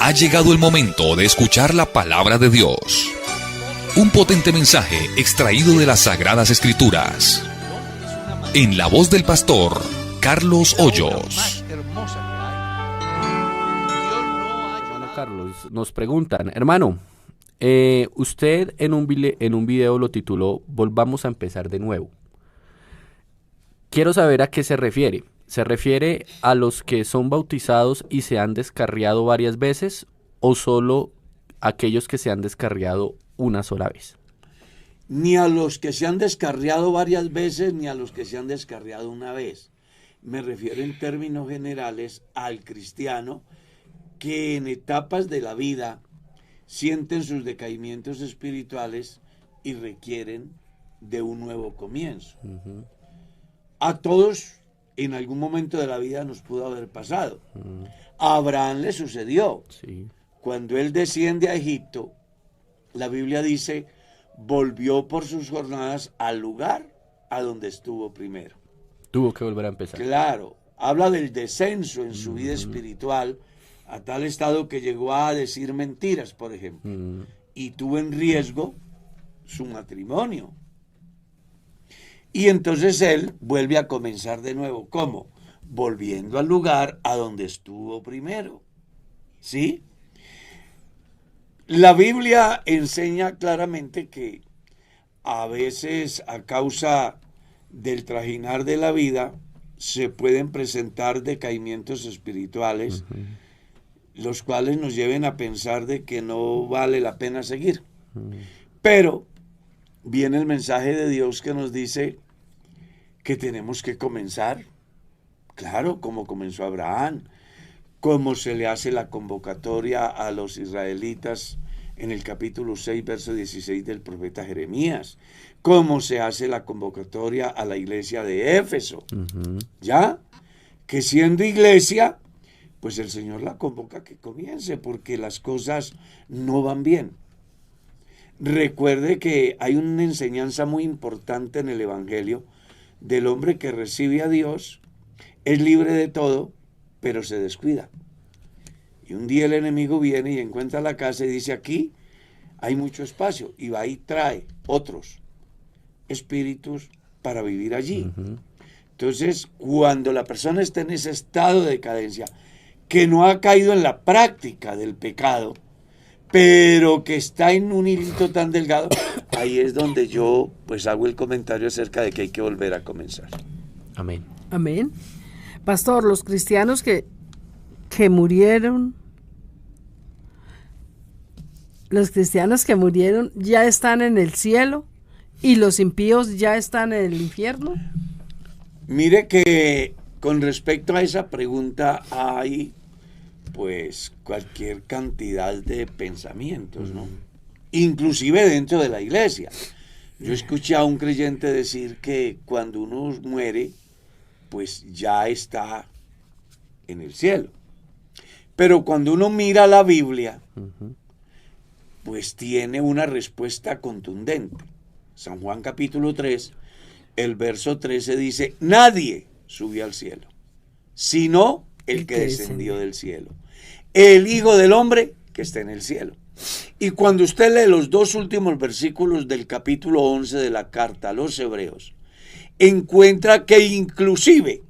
Ha llegado el momento de escuchar la palabra de Dios. Un potente mensaje extraído de las Sagradas Escrituras. En la voz del pastor Carlos Hoyos. Hermano Carlos, nos preguntan, hermano, usted en un video lo tituló "Volvamos a empezar de nuevo". Quiero saber a qué se refiere. ¿Se refiere a los que son bautizados y se han descarriado varias veces o solo a aquellos que se han descarriado una sola vez? Ni a los que se han descarriado varias veces ni a los que se han descarriado una vez. Me refiero en términos generales al cristiano que en etapas de la vida sienten sus decaimientos espirituales y requieren de un nuevo comienzo. Uh-huh. A todos en algún momento de la vida nos pudo haber pasado. A Abraham le sucedió. Sí. Cuando él desciende a Egipto, la Biblia dice, volvió por sus jornadas al lugar a donde estuvo primero. Tuvo que volver a empezar. Claro, habla del descenso en su vida espiritual a tal estado que llegó a decir mentiras, por ejemplo, y tuvo en riesgo su matrimonio. Y entonces él vuelve a comenzar de nuevo. ¿Cómo? Volviendo al lugar a donde estuvo primero. ¿Sí? La Biblia enseña claramente que a veces a causa del trajinar de la vida se pueden presentar decaimientos espirituales, los cuales nos lleven a pensar de que no vale la pena seguir. Pero viene el mensaje de Dios que nos dice que tenemos que comenzar, claro, como comenzó Abraham, como se le hace la convocatoria a los israelitas en el capítulo 6, verso 16 del profeta Jeremías, como se hace la convocatoria a la iglesia de Éfeso, ¿ya? Que siendo iglesia, pues el Señor la convoca a que comience, porque las cosas no van bien. Recuerde que hay una enseñanza muy importante en el Evangelio del hombre que recibe a Dios, es libre de todo, pero se descuida. Y un día el enemigo viene y encuentra la casa y dice, aquí hay mucho espacio, y va y trae otros espíritus para vivir allí. Entonces, cuando la persona está en ese estado de decadencia, que no ha caído en la práctica del pecado, pero que está en un hilito tan delgado, ahí es donde yo pues hago el comentario acerca de que hay que volver a comenzar. Amén. Amén. Pastor, los cristianos que murieron, ya están en el cielo y los impíos ya están en el infierno. Mire que con respecto a esa pregunta hay pues cualquier cantidad de pensamientos, ¿no? Inclusive dentro de la iglesia. Yo escuché a un creyente decir que cuando uno muere, pues ya está en el cielo. Pero cuando uno mira la Biblia, pues tiene una respuesta contundente. San Juan capítulo 3, el verso 13 dice, nadie subió al cielo, sino el que descendió del cielo, el Hijo del Hombre que está en el cielo. Y cuando usted lee los dos últimos versículos del capítulo 11 de la carta a los Hebreos, encuentra que inclusive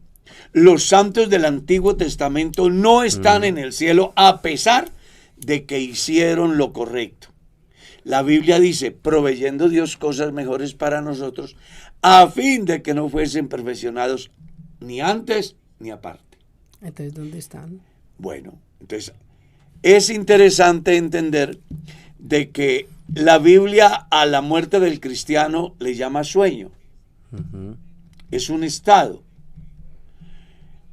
los santos del Antiguo Testamento no están en el cielo a pesar de que hicieron lo correcto. La Biblia dice, proveyendo Dios cosas mejores para nosotros, a fin de que no fuesen perfeccionados ni antes ni aparte. Entonces, ¿dónde están? Bueno, entonces es interesante entender de que la Biblia a la muerte del cristiano le llama sueño. Es un estado.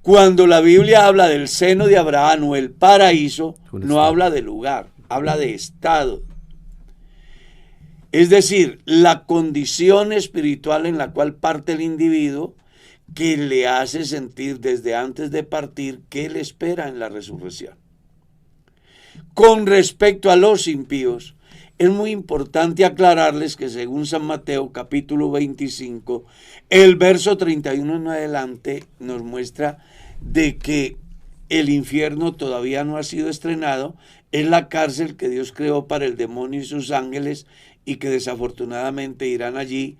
Cuando la Biblia habla del seno de Abraham o el paraíso, no habla de lugar, habla de estado. Es decir, la condición espiritual en la cual parte el individuo, que le hace sentir desde antes de partir qué le espera en la resurrección. Con respecto a los impíos, es muy importante aclararles que según San Mateo capítulo 25, el verso 31 en adelante nos muestra de que el infierno todavía no ha sido estrenado, es la cárcel que Dios creó para el demonio y sus ángeles y que desafortunadamente irán allí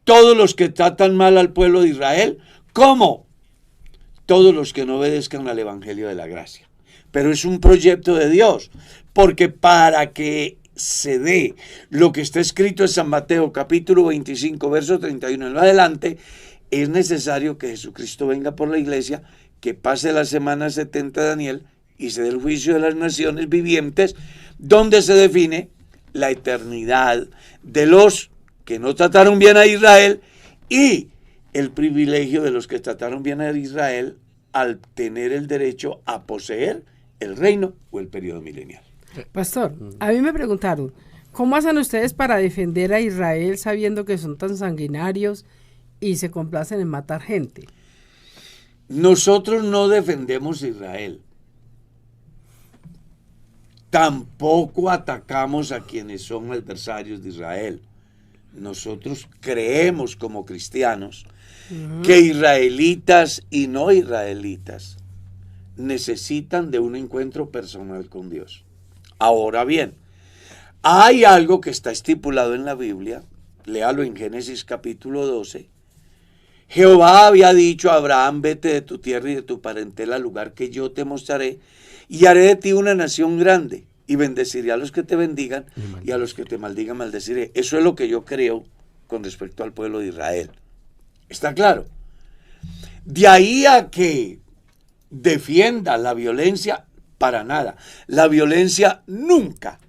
todos los que tratan mal al pueblo de Israel, como todos los que no obedezcan al Evangelio de la gracia. Pero es un proyecto de Dios, porque para que se dé lo que está escrito en San Mateo capítulo 25, verso 31 en adelante, es necesario que Jesucristo venga por la iglesia, que pase la semana 70 de Daniel y se dé el juicio de las naciones vivientes, donde se define la eternidad de los que no trataron bien a Israel y el privilegio de los que trataron bien a Israel al tener el derecho a poseer el reino o el periodo milenial. Pastor, a mí me preguntaron, ¿cómo hacen ustedes para defender a Israel sabiendo que son tan sanguinarios y se complacen en matar gente? Nosotros no defendemos a Israel. Tampoco atacamos a quienes son adversarios de Israel. Nosotros creemos como cristianos que israelitas y no israelitas necesitan de un encuentro personal con Dios. Ahora bien, hay algo que está estipulado en la Biblia, léalo en Génesis capítulo 12. Jehová había dicho a Abraham, vete de tu tierra y de tu parentela al lugar que yo te mostraré, y haré de ti una nación grande, y bendeciré a los que te bendigan, y a los que te maldigan maldeciré. Eso es lo que yo creo con respecto al pueblo de Israel. ¿Está claro? De ahí a que defienda la violencia, para nada. La violencia nunca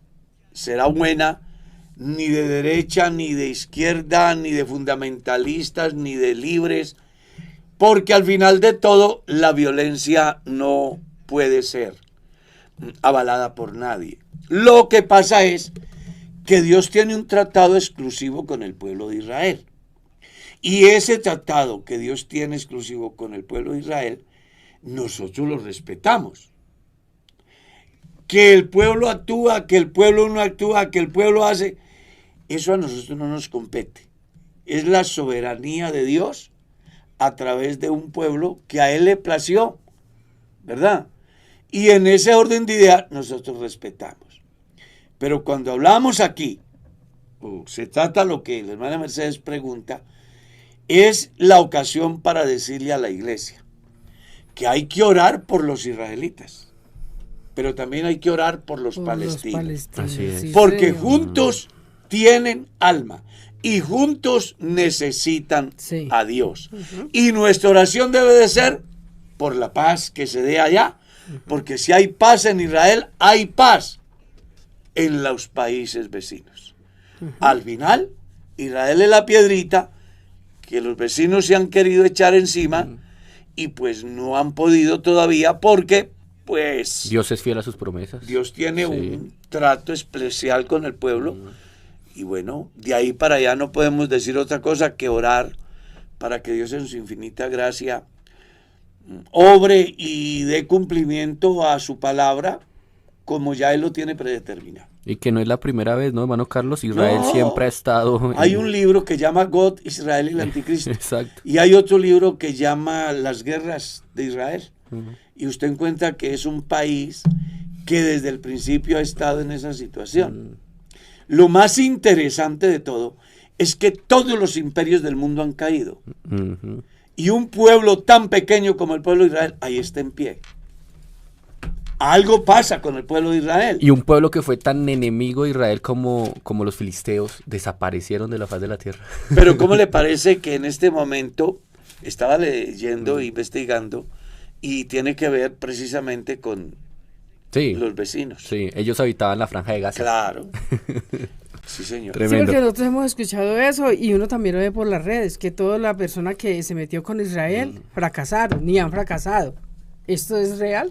será buena, ni de derecha, ni de izquierda, ni de fundamentalistas, ni de libres, porque al final de todo la violencia no puede ser avalada por nadie. Lo que pasa es que Dios tiene un tratado exclusivo con el pueblo de Israel. Y ese tratado que Dios tiene exclusivo con el pueblo de Israel, nosotros lo respetamos. Que el pueblo actúa, que el pueblo no actúa, que el pueblo hace, eso a nosotros no nos compete. Es la soberanía de Dios a través de un pueblo que a Él le plació, ¿verdad? Y en ese orden de ideas nosotros respetamos. Pero cuando hablamos aquí, se trata lo que la hermana Mercedes pregunta, es la ocasión para decirle a la iglesia que hay que orar por los israelitas, pero también hay que orar por los palestinos. Así es. Sí, Porque señor. juntos tienen alma y juntos necesitan Sí. a Dios. Y nuestra oración debe de ser por la paz que se dé allá, porque si hay paz en Israel, hay paz en los países vecinos. Al final, Israel es la piedrita que los vecinos se han querido echar encima y pues no han podido todavía porque pues Dios es fiel a sus promesas. Dios tiene Sí. un trato especial con el pueblo y bueno, de ahí para allá no podemos decir otra cosa que orar para que Dios en su infinita gracia obre y dé cumplimiento a su palabra como ya Él lo tiene predeterminado. Y que no es la primera vez, ¿no, hermano Carlos? Israel No. siempre ha estado... Hay un libro que llama God, Israel y el Anticristo. Exacto. Y hay otro libro que llama Las guerras de Israel. Y usted encuentra que es un país que desde el principio ha estado en esa situación. Lo más interesante de todo es que todos los imperios del mundo han caído. Ujú. Y un pueblo tan pequeño como el pueblo de Israel, ahí está en pie. Algo pasa con el pueblo de Israel. Y un pueblo que fue tan enemigo de Israel como los filisteos desaparecieron de la faz de la tierra. Pero ¿cómo le parece que en este momento estaba leyendo, investigando, y tiene que ver precisamente con Sí, los vecinos? sí, ellos habitaban la franja de Gaza. Claro. Sí, señor. Sí, Tremendo. porque nosotros hemos escuchado eso y uno también lo ve por las redes, que toda la persona que se metió con Israel fracasaron, ni han fracasado. ¿Esto es real?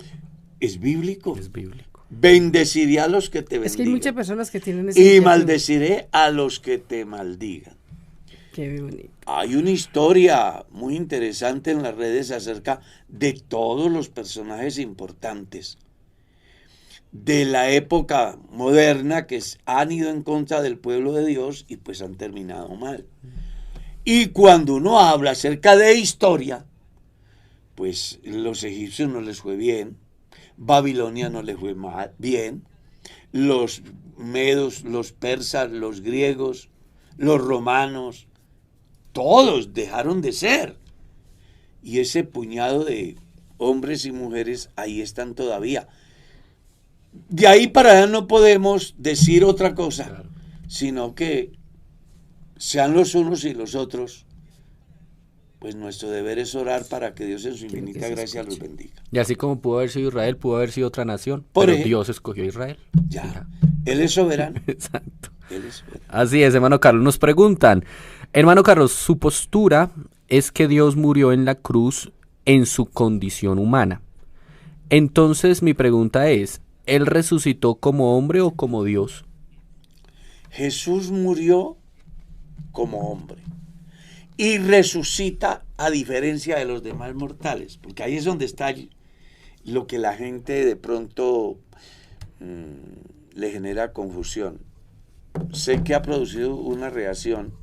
Es bíblico. Es bíblico. Bendeciré a los que te bendigan. Es que hay muchas personas que tienen esa y inquietud. maldeciré a los que te maldigan. Qué bonito. Hay una historia muy interesante en las redes acerca de todos los personajes importantes de la época moderna que han ido en contra del pueblo de Dios y pues han terminado mal. Y cuando uno habla acerca de historia, pues los egipcios no les fue bien, Babilonia no les fue bien, los medos, los persas, los griegos, los romanos, todos dejaron de ser. Y ese puñado de hombres y mujeres ahí están todavía. De ahí para allá no podemos decir otra cosa, Claro. sino que sean los unos y los otros, pues nuestro deber es orar para que Dios en su infinita se gracia los escuche. bendiga. Y así como pudo haber sido Israel, pudo haber sido otra nación, Por pero ejemplo. Dios escogió a Israel. Ya, Él es soberano. Exacto. Él es soberano. Así es, hermano Carlos. Nos preguntan, hermano Carlos, su postura es que Dios murió en la cruz en su condición humana. Entonces mi pregunta es, ¿Él resucitó como hombre o como Dios? Jesús murió como hombre y resucita a diferencia de los demás mortales, porque ahí es donde está lo que la gente de pronto le genera confusión. Sé que ha producido una reacción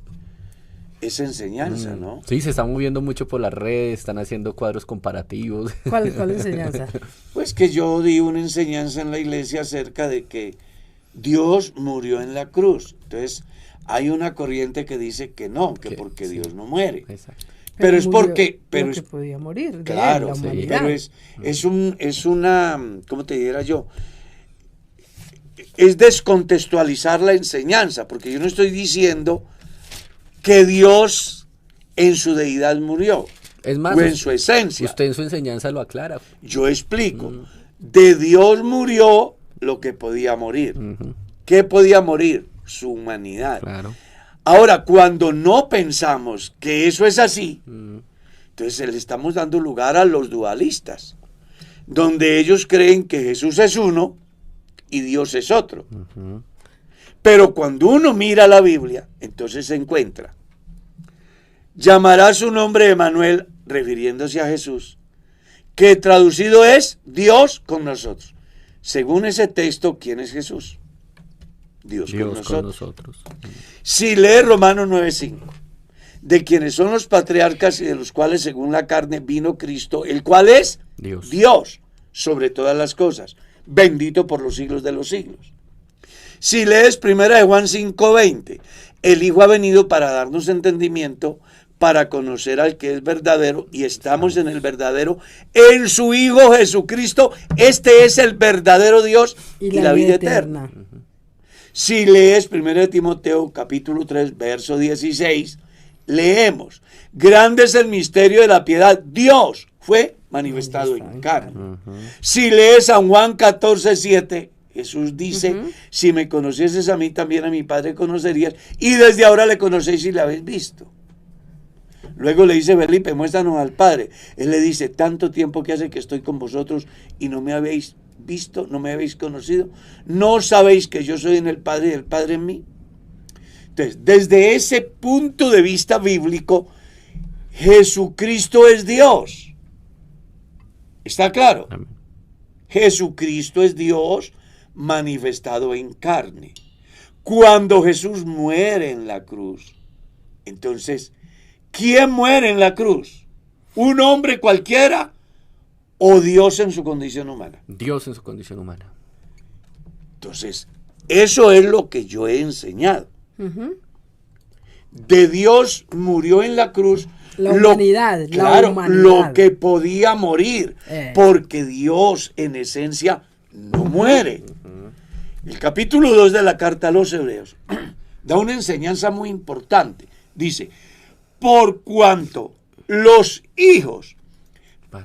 esa enseñanza, ¿no? Sí, se está moviendo mucho por las redes, están haciendo cuadros comparativos. ¿Cuál enseñanza? Pues que yo di una enseñanza en la iglesia acerca de que Dios murió en la cruz. Entonces, hay una corriente que dice que no, que Que porque sí. Dios no muere. Exacto. Pero es murió porque, lo pero que es, podía morir de claro, él, la sí, humanidad. pero es una, ¿cómo te dijera yo? Es descontextualizar la enseñanza, porque yo no estoy diciendo que Dios en su deidad murió, Es más, o en su esencia. usted en su enseñanza lo aclara. Yo explico, de Dios murió lo que podía morir. Ujú, ¿Qué podía morir? Su humanidad. claro. Ahora, cuando no pensamos que eso es así, Mm, entonces le estamos dando lugar a los dualistas, donde ellos creen que Jesús es uno y Dios es otro. ujú. Pero cuando uno mira la Biblia, entonces se encuentra. Llamará su nombre Emanuel, refiriéndose a Jesús, que traducido es Dios con nosotros. Según ese texto, ¿quién es Jesús? Dios Dios con con nosotros. nosotros. Si lee Romanos 9:5, de quienes son los patriarcas y de los cuales según la carne vino Cristo, el cual es Dios. Dios sobre todas las cosas, bendito por los siglos de los siglos. Si lees 1 de Juan 5:20, el Hijo ha venido para darnos entendimiento, para conocer al que es verdadero, y estamos en el verdadero, en su Hijo Jesucristo. Este es el verdadero Dios y la vida eterna. Si lees 1 de Timoteo capítulo 3, verso 16, leemos, grande es el misterio de la piedad, Dios fue manifestado en carne. Si lees San Juan 14:7, Jesús dice, si me conocieses a mí, también a mi Padre conocerías, y desde ahora le conocéis y le habéis visto. Luego le dice Felipe, muéstranos al Padre. Él le dice, tanto tiempo que hace que estoy con vosotros y no me habéis visto, no me habéis conocido, no sabéis que yo soy en el Padre y el Padre en mí. Entonces, desde ese punto de vista bíblico, Jesucristo es Dios. ¿Está claro? Amén. Jesucristo es Dios manifestado en carne. Cuando Jesús muere en la cruz, entonces, ¿quién muere en la cruz? ¿Un hombre cualquiera o Dios en su condición humana? Dios en su condición humana. Entonces, eso es lo que yo he enseñado. Ujú. De Dios murió en la cruz La humanidad, la humanidad. lo que podía morir, porque Dios en esencia no muere. El capítulo 2 de la carta a los Hebreos da una enseñanza muy importante. Dice, por cuanto los hijos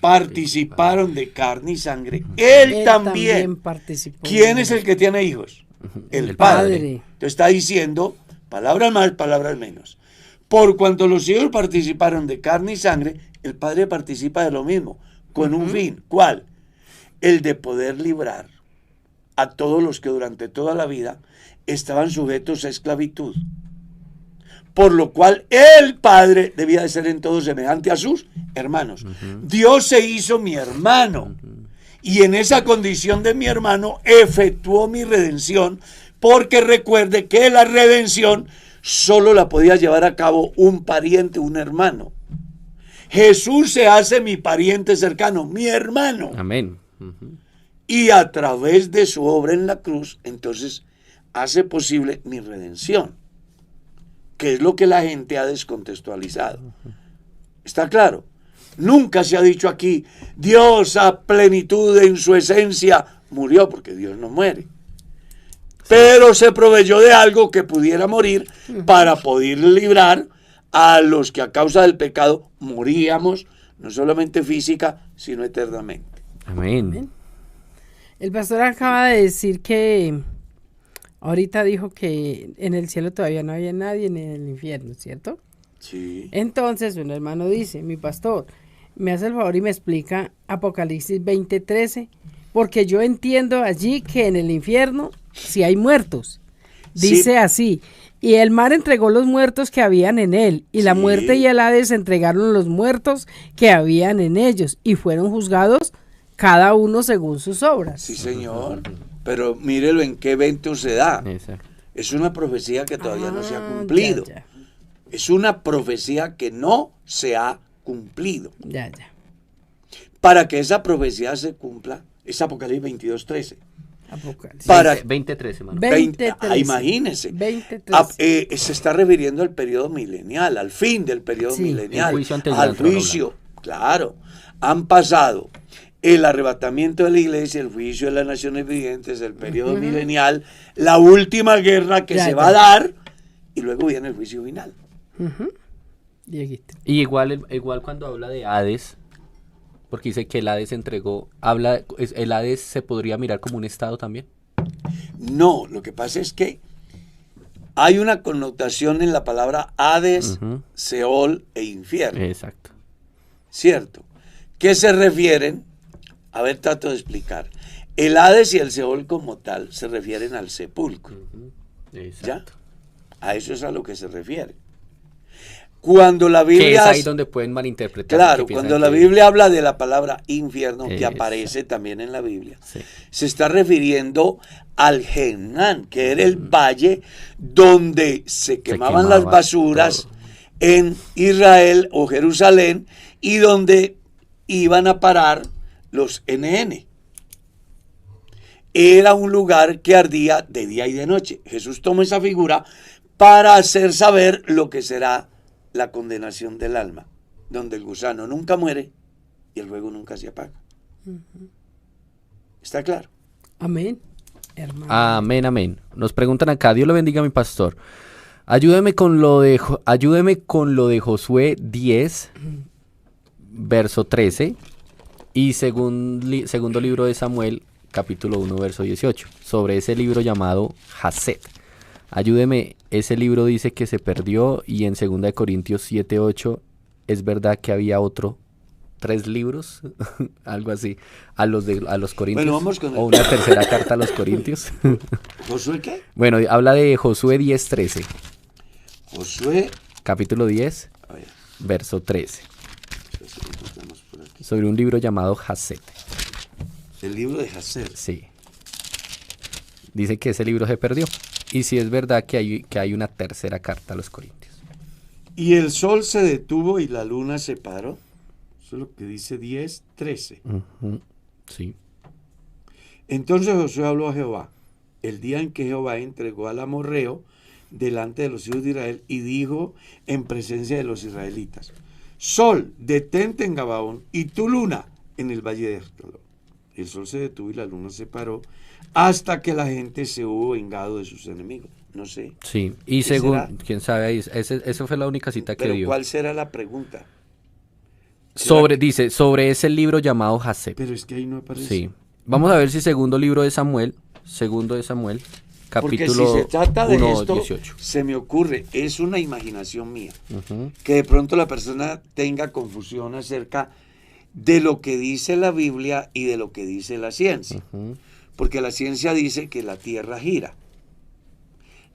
participaron de carne y sangre, Él también participó. ¿Quién es el que tiene hijos? El El Padre. Padre. Entonces está diciendo, palabras más, palabras menos. Por cuanto los hijos participaron de carne y sangre, el Padre participa de lo mismo, con un fin. ¿Cuál? El de poder librar a todos los que durante toda la vida estaban sujetos a esclavitud. Por lo cual el Padre debía de ser en todo semejante a sus hermanos. Dios se hizo mi hermano. Y en esa condición de mi hermano efectuó mi redención, porque recuerde que la redención solo la podía llevar a cabo un pariente, un hermano. Jesús se hace mi pariente cercano, mi hermano. Amén. Ujú. y a través de su obra en la cruz, entonces hace posible mi redención, que es lo que la gente ha descontextualizado. ¿Está claro? Nunca se ha dicho aquí, Dios a plenitud en su esencia murió, porque Dios no muere. Pero se proveyó de algo que pudiera morir para poder librar a los que a causa del pecado moríamos, no solamente física, sino eternamente. Amén. El pastor acaba de decir que ahorita dijo que en el cielo todavía no había nadie ni en el infierno, ¿cierto? Sí. Entonces un hermano dice, mi pastor, me hace el favor y me explica Apocalipsis 20:13, porque yo entiendo allí que en el infierno sí hay muertos. Dice Sí. así, y el mar entregó los muertos que habían en él, y la Sí. muerte y el Hades entregaron los muertos que habían en ellos, y fueron juzgados cada uno según sus obras. Sí, señor. Pero mírelo en qué evento se da. Exacto. Es una profecía que todavía no se ha Ah, cumplido. Ya, Es una profecía que no se ha cumplido. ya. Para que esa profecía se cumpla, es Apocalipsis 22:13. Apocalipsis. Para 20:13, hermano. 20:13. Imagínense. 20:13. Se está refiriendo al periodo milenial, al fin del periodo Sí. milenial, El juicio ante el al gran trono juicio. Claro, han pasado el arrebatamiento de la iglesia, el juicio de las naciones vivientes, el periodo milenial, la última guerra que Ya, se ya. va a dar, y luego viene el juicio final. Dieguito. Y igual cuando habla de Hades, porque dice que el Hades entregó, el Hades se podría mirar como un estado también. No, lo que pasa es que hay una connotación en la palabra Hades, Ujú. Seol e infierno. Exacto. ¿Cierto? ¿Qué se refieren? A ver, trato de explicar. El Hades y el Seol como tal se refieren al sepulcro. Exacto. A eso es a lo que se refiere. Cuando la Que es Biblia... ahí donde pueden malinterpretar. Claro, porque piensan cuando la que- Biblia habla de la palabra infierno, que Exacto. aparece también en la Biblia, Sí. se está refiriendo al Genán, que era el valle donde se quemaban las quemaba basuras todo. en Israel o Jerusalén y donde iban a parar los NN. Era un lugar que ardía de día y de noche. Jesús toma esa figura para hacer saber lo que será la condenación del alma, donde el gusano nunca muere y el fuego nunca se apaga. ¿Está claro? Amén, hermano. Amén, amén. Nos preguntan acá, Dios lo bendiga, mi pastor. Ayúdeme con lo de Josué 10, verso 13, y segundo libro de Samuel, capítulo 1, verso 18, sobre ese libro llamado Haset. Ayúdeme, ese libro dice que se perdió, y en 2 de Corintios 7, 8, ¿es verdad que había 3 libros? Algo así, a los Corintios. Bueno, vamos con el- O una tercera carta a los Corintios. ¿Josué qué? Bueno, habla de Josué 10, 13, Josué... capítulo 10, A ver, verso 13, eso lo encontramos por aquí. sobre un libro llamado Haset. El libro de Hazer. Sí. Dice que ese libro se perdió. Y si es verdad que hay una tercera carta a los Corintios. Y el sol se detuvo y la luna se paró. Eso es lo que dice 10:13. Ujú, sí. Entonces Josué habló a Jehová el día en que Jehová entregó al amorreo delante de los hijos de Israel y dijo en presencia de los israelitas: Sol, detente en Gabaón, y tu luna en el valle de Ascalón. El sol se detuvo y la luna se paró hasta que la gente se hubo vengado de sus enemigos. No sé. Sí. Y ¿Qué según, será? quién sabe, ahí, esa fue la única cita que Pero dio. ¿cuál será la pregunta? Dice, sobre ese libro llamado Haset. Pero es que ahí no aparece. Sí. Vamos a ver si segundo de Samuel, Porque capítulo si se trata de 1, esto, 18. se me ocurre, es una imaginación mía, Ujú. que de pronto la persona tenga confusión acerca de lo que dice la Biblia y de lo que dice la ciencia. Ujú. Porque la ciencia dice que la Tierra gira.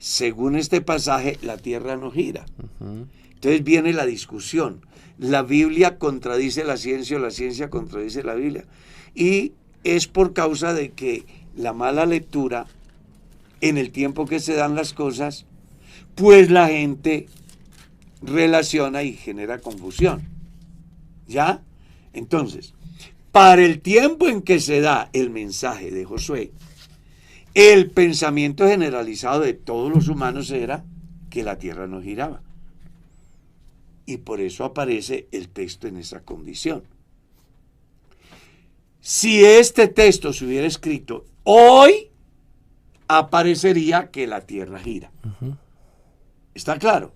Según este pasaje, la Tierra no gira. Ujú. Entonces viene la discusión. La Biblia contradice la ciencia o la ciencia contradice la Biblia. Y es por causa de que la mala lectura, en el tiempo que se dan las cosas, pues la gente relaciona y genera confusión. ¿Ya? Entonces, para el tiempo en que se da el mensaje de Josué, el pensamiento generalizado de todos los humanos era que la tierra no giraba. Y por eso aparece el texto en esa condición. Si este texto se hubiera escrito hoy, aparecería que la tierra gira. ¿Está claro?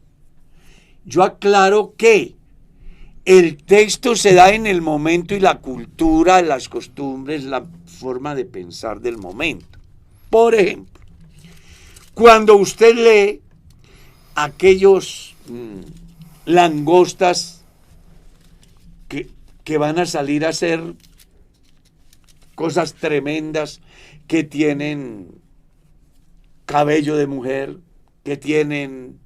Yo aclaro que el texto se da en el momento y la cultura, las costumbres, la forma de pensar del momento. Por ejemplo, cuando usted lee aquellos langostas que van a salir a hacer cosas tremendas, que tienen cabello de mujer, que tienen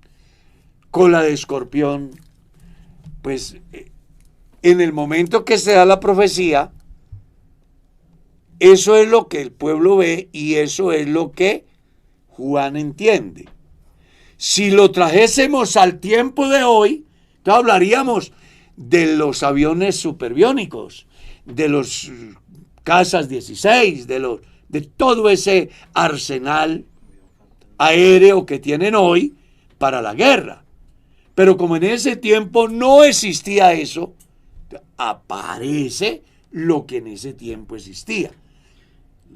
cola de escorpión, pues en el momento que se da la profecía, eso es lo que el pueblo ve y eso es lo que Juan entiende. Si lo trajésemos al tiempo de hoy, entonces hablaríamos de los aviones superbiónicos, de los cazas 16, de todo ese arsenal aéreo que tienen hoy para la guerra. Pero como en ese tiempo no existía eso, aparece lo que en ese tiempo existía.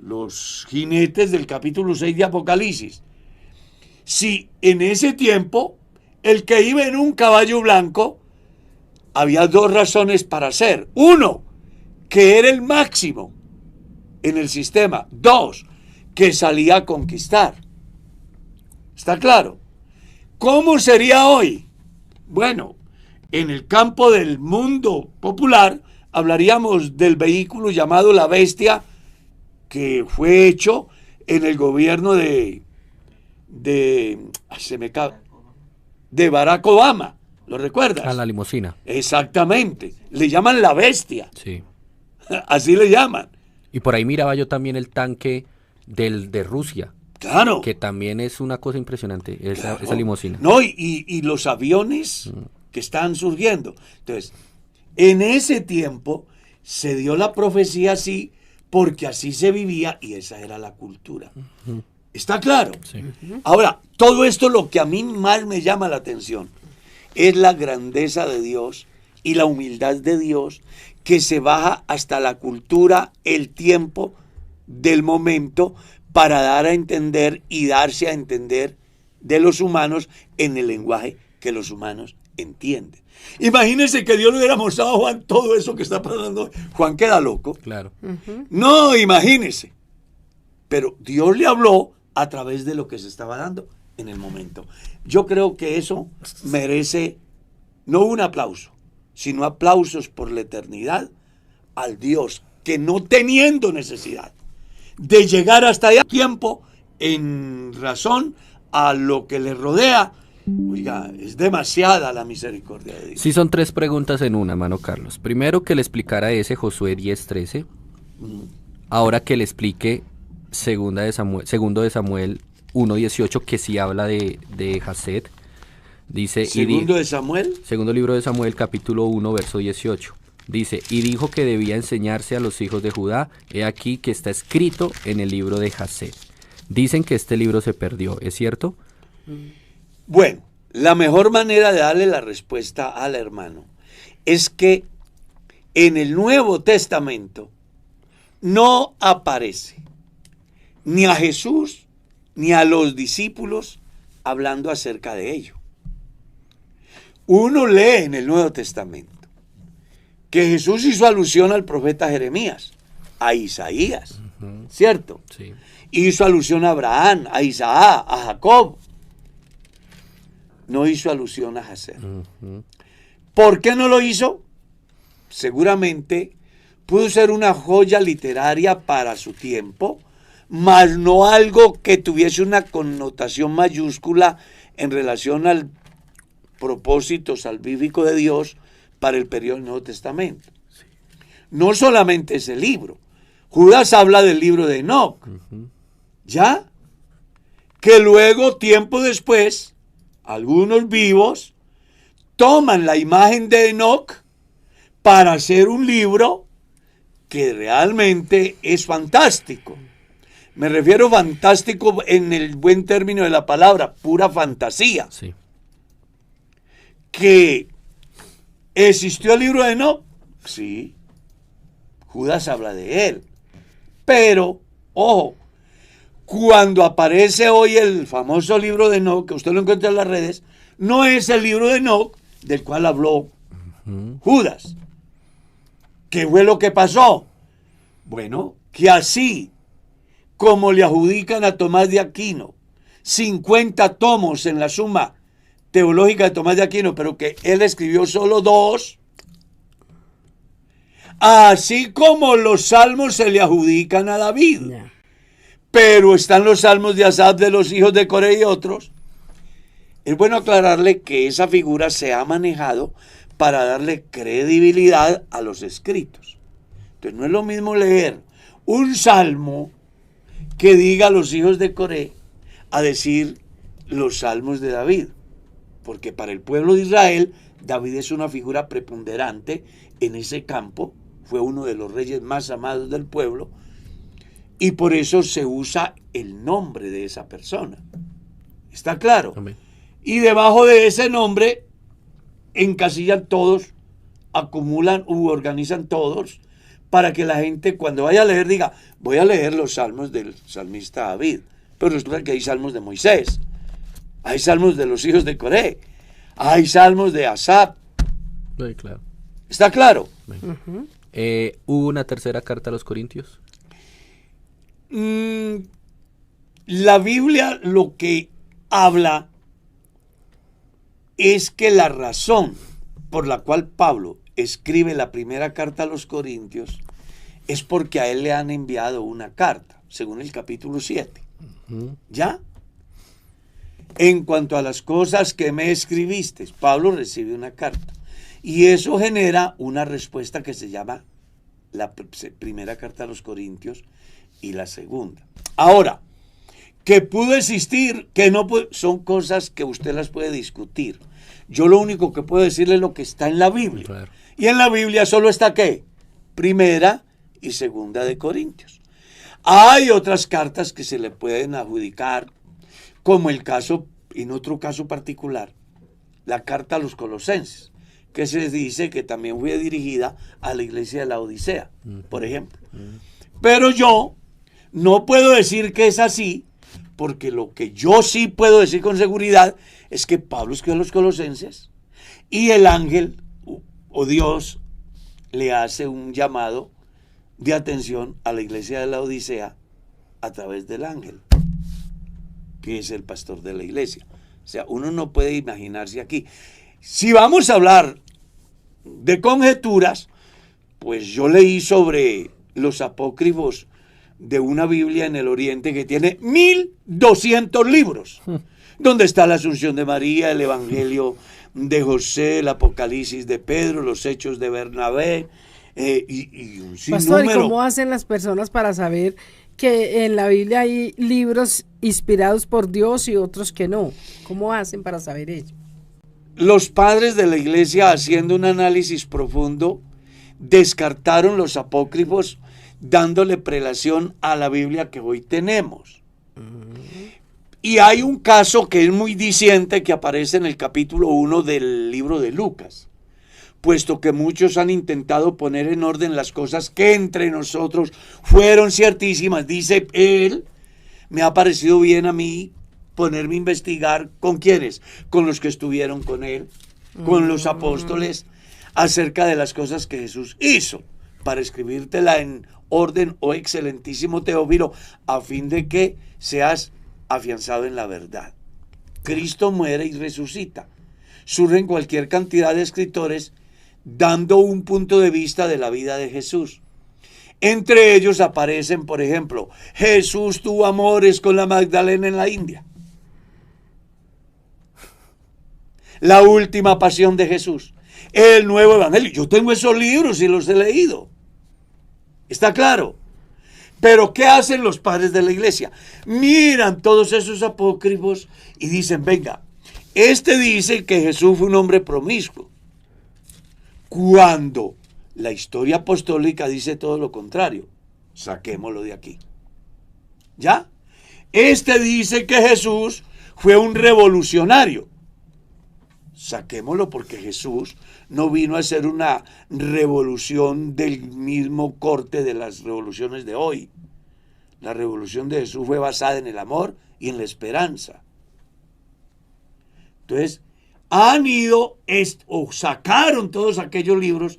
Los jinetes del capítulo 6 de Apocalipsis. Si en ese tiempo el que iba en un caballo blanco, había dos razones para ser. Uno, que era el máximo en el sistema. Dos, que salía a conquistar. ¿Está claro? ¿Cómo sería hoy? Bueno, en el campo del mundo popular hablaríamos del vehículo llamado la Bestia, que fue hecho en el gobierno de Barack Obama. ¿Lo recuerdas? A la limusina. Exactamente. Le llaman la Bestia. Sí. Así le llaman. Y por ahí miraba yo también el tanque de Rusia. Claro. Que también es una cosa impresionante, esa Claro. limusina. No, y los aviones que están surgiendo. Entonces, en ese tiempo se dio la profecía así, porque así se vivía y esa era la cultura. ¿Está claro? Sí. Ahora, todo esto lo que a mí más me llama la atención es la grandeza de Dios y la humildad de Dios, que se baja hasta la cultura, el tiempo del momento, para dar a entender y darse a entender de los humanos en el lenguaje que los humanos entienden. Imagínense que Dios le hubiera mostrado a Juan todo eso que está pasando. Juan queda loco. Claro. No, imagínense. Pero Dios le habló a través de lo que se estaba dando en el momento. Yo creo que eso merece no un aplauso, sino aplausos por la eternidad al Dios que, no teniendo necesidad de llegar hasta allá tiempo en razón a lo que le rodea, oiga, es demasiada la misericordia de Dios. Sí, son tres preguntas en una, mano Carlos. Primero, que le explicara ese Josué 10:13. Ahora que le explique segundo de Samuel 1:18, que sí habla de Jased. Dice, Segundo de Samuel. Segundo libro de Samuel, capítulo 1, verso 18. Dice, y dijo que debía enseñarse a los hijos de Judá. He aquí que está escrito en el libro de Jased. Dicen que este libro se perdió, ¿es cierto? Bueno, la mejor manera de darle la respuesta al hermano es que en el Nuevo Testamento no aparece ni a Jesús ni a los discípulos hablando acerca de ello. Uno lee en el Nuevo Testamento que Jesús hizo alusión al profeta Jeremías, a Isaías, ¿cierto? Sí. Hizo alusión a Abraham, a Isaac, a Jacob. No hizo alusión a Jased. ¿Por qué no lo hizo? Seguramente pudo ser una joya literaria para su tiempo, mas no algo que tuviese una connotación mayúscula en relación al propósito salvífico de Dios para el periodo del Nuevo Testamento. No solamente ese libro. Judas habla del libro de Enoc. ¿Ya? Que luego, tiempo después, algunos vivos toman la imagen de Enoc para hacer un libro que realmente es fantástico. Me refiero fantástico en el buen término de la palabra, pura fantasía. Sí. ¿Que existió el libro de Enoc? Sí. Judas habla de él. Pero, ojo, cuando aparece hoy el famoso libro de Enoc, que usted lo encuentra en las redes, no es el libro de Enoc del cual habló Judas. ¿Qué fue lo que pasó? Bueno, que así como le adjudican a Tomás de Aquino 50 tomos en la Suma Teológica de Tomás de Aquino, pero que él escribió solo 2, así como los salmos se le adjudican a David, Ya. pero están los salmos de Asaf, de los hijos de Coré y otros. Es bueno aclararle que esa figura se ha manejado para darle credibilidad a los escritos. Entonces no es lo mismo leer un salmo que diga los hijos de Coré a decir los salmos de David, porque para el pueblo de Israel David es una figura preponderante en ese campo, fue uno de los reyes más amados del pueblo, y por eso se usa el nombre de esa persona. ¿Está claro? Amén. Y debajo de ese nombre encasillan todos, acumulan u organizan todos, para que la gente cuando vaya a leer diga, voy a leer los salmos del salmista David. Pero resulta que hay salmos de Moisés, hay salmos de los hijos de Coré, hay salmos de Asaf. Sí, claro. ¿Está claro? ¿Hubo una tercera carta a los Corintios? La Biblia lo que habla es que la razón por la cual Pablo escribe la primera carta a los Corintios es porque a él le han enviado una carta, según el capítulo 7. ¿Ya? En cuanto a las cosas que me escribiste, Pablo recibe una carta. Y eso genera una respuesta que se llama la primera carta a los Corintios y la segunda. Ahora, que pudo existir, que no puede, son cosas que usted las puede discutir. Yo lo único que puedo decirle es lo que está en la Biblia. Claro. Y en la Biblia solo está ¿qué? Primera y segunda de Corintios. Hay otras cartas que se le pueden adjudicar, como el caso, en otro caso particular, la carta a los Colosenses, que se dice que también fue dirigida a la iglesia de la Odisea, por ejemplo. Pero yo no puedo decir que es así, porque lo que yo sí puedo decir con seguridad es que Pablo escribió a los Colosenses y el ángel o Dios le hace un llamado de atención a la iglesia de la Odisea a través del ángel, que es el pastor de la iglesia. O sea, uno no puede imaginarse aquí. Si vamos a hablar de conjeturas, pues yo leí sobre los apócrifos de una Biblia en el Oriente que tiene 1200 libros, donde está la Asunción de María, el Evangelio de José, el Apocalipsis de Pedro, los Hechos de Bernabé, y un Pastor, ¿y sinnúmero. cómo hacen las personas para saber que en la Biblia hay libros inspirados por Dios y otros que no? ¿Cómo hacen para saber ello? Los padres de la iglesia, haciendo un análisis profundo, descartaron los apócrifos, dándole prelación a la Biblia que hoy tenemos. Y hay un caso que es muy diciente que aparece en el capítulo 1 del libro de Lucas, puesto que muchos han intentado poner en orden las cosas que entre nosotros fueron ciertísimas. Dice él, me ha parecido bien a mí ponerme a investigar con quiénes, con los que estuvieron con él, con los apóstoles, acerca de las cosas que Jesús hizo, para escribírtela en orden, oh excelentísimo Teófilo, a fin de que seas afianzado en la verdad. Cristo muere y resucita. Surgen cualquier cantidad de escritores dando un punto de vista de la vida de Jesús. Entre ellos aparecen, por ejemplo, Jesús tuvo amores con la Magdalena en la India. La última pasión de Jesús. El nuevo evangelio. Yo tengo esos libros y los he leído. ¿Está claro? Pero ¿qué hacen los padres de la iglesia? Miran todos esos apócrifos y dicen, venga, este dice que Jesús fue un hombre promiscuo, cuando La historia apostólica dice todo lo contrario. Saquémoslo de aquí. ¿Ya? Este dice que Jesús fue un revolucionario. Saquémoslo porque Jesús no vino a hacer una revolución del mismo corte de las revoluciones de hoy. La revolución de Jesús fue basada en el amor y en la esperanza. Entonces, han ido o sacaron todos aquellos libros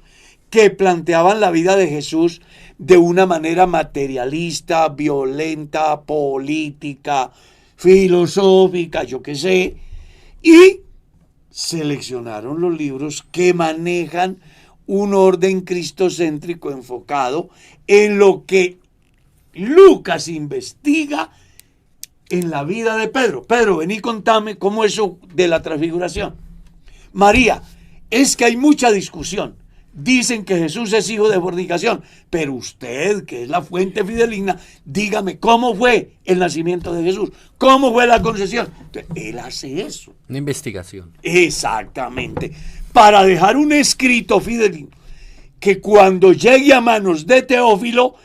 que planteaban la vida de Jesús de una manera materialista, violenta, política, filosófica, yo qué sé, y seleccionaron los libros que manejan un orden cristocéntrico enfocado en lo que Lucas investiga en la vida de Pedro. Pedro, vení, contame cómo eso de la transfiguración. María, es que hay mucha discusión. Dicen que Jesús es hijo de fornicación, pero usted, que es la fuente fideligna, dígame cómo fue el nacimiento de Jesús, cómo fue la concepción. Entonces, él hace eso. Una investigación. Exactamente. Para dejar un escrito fideligno que cuando llegue a manos de Teófilo,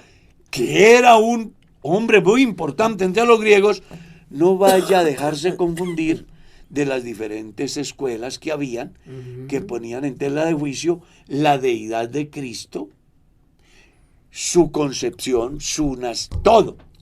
que era un hombre muy importante entre los griegos, no vaya a dejarse confundir de las diferentes escuelas que habían, que ponían en tela de juicio la deidad de Cristo, su concepción,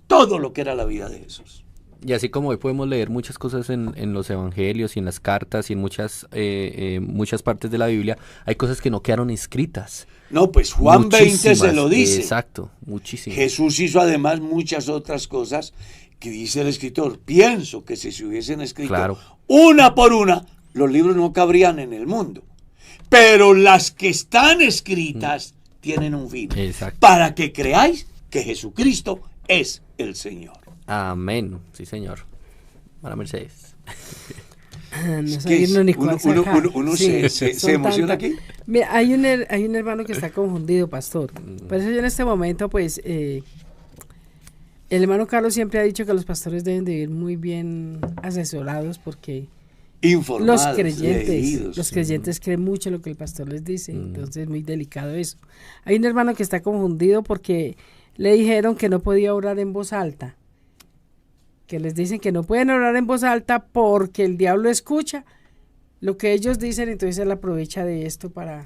todo lo que era la vida de Jesús. Y así como hoy podemos leer muchas cosas en los evangelios y en las cartas y en muchas partes de la Biblia, hay cosas que no quedaron escritas. No, pues Juan 20 se lo dice. Exacto, muchísimas. Jesús hizo además muchas otras cosas que dice el escritor. Pienso que si se hubiesen escrito una por una, los libros no cabrían en el mundo. Pero las que están escritas tienen un fin. Exacto. Para que creáis que Jesucristo es el Señor. Amén. Sí, señor. Para Mercedes. No sabía ni cuál sacar. Uno se emociona aquí. Mira, hay un hermano que está confundido, pastor. Por eso yo en este momento, pues, el hermano Carlos siempre ha dicho que los pastores deben de ir muy bien asesorados porque informados, los creyentes creen mucho lo que el pastor les dice. Entonces es muy delicado eso. Hay un hermano que está confundido porque le dijeron que no podía orar en voz alta. Que les dicen que no pueden orar en voz alta porque el diablo escucha lo que ellos dicen, entonces él aprovecha de esto para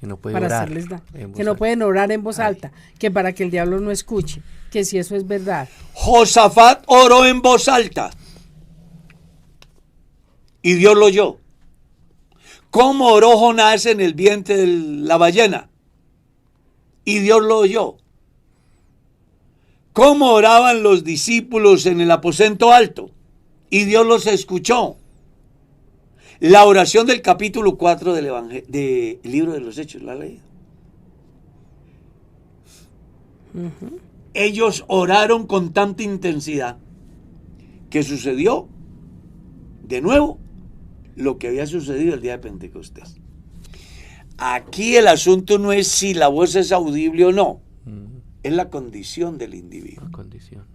hacerles daño. Que no pueden orar en voz alta, que para que el diablo no escuche, que si eso es verdad. Josafat oró en voz alta y Dios lo oyó. ¿Cómo oró Jonás en el vientre de la ballena? Y Dios lo oyó. ¿Cómo oraban los discípulos en el aposento alto? Y Dios los escuchó. La oración del capítulo 4 del libro de los Hechos, ¿la ha leído? Ellos oraron con tanta intensidad que sucedió de nuevo lo que había sucedido el día de Pentecostés. Aquí el asunto no es si la voz es audible o no. Es la condición del individuo. La condición.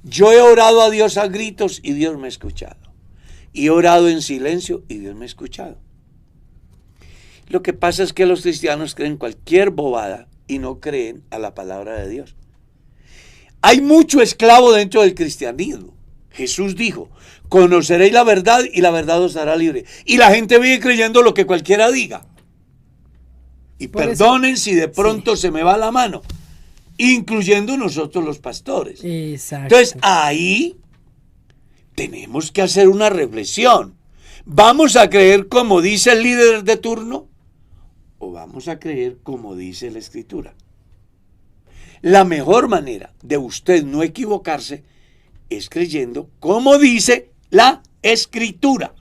Yo he orado a Dios a gritos y Dios me ha escuchado. Y he orado en silencio y Dios me ha escuchado. Lo que pasa es que los cristianos creen cualquier bobada y no creen a la palabra de Dios. Hay mucho esclavo dentro del cristianismo. Jesús dijo, conoceréis la verdad y la verdad os hará libre. Y la gente vive creyendo lo que cualquiera diga. Y por perdonen eso, si de pronto se me va la mano. Incluyendo nosotros los pastores. Exacto. Entonces ahí tenemos que hacer una reflexión. ¿Vamos a creer como dice el líder de turno? ¿O vamos a creer como dice la Escritura? La mejor manera de usted no equivocarse es creyendo como dice la Escritura.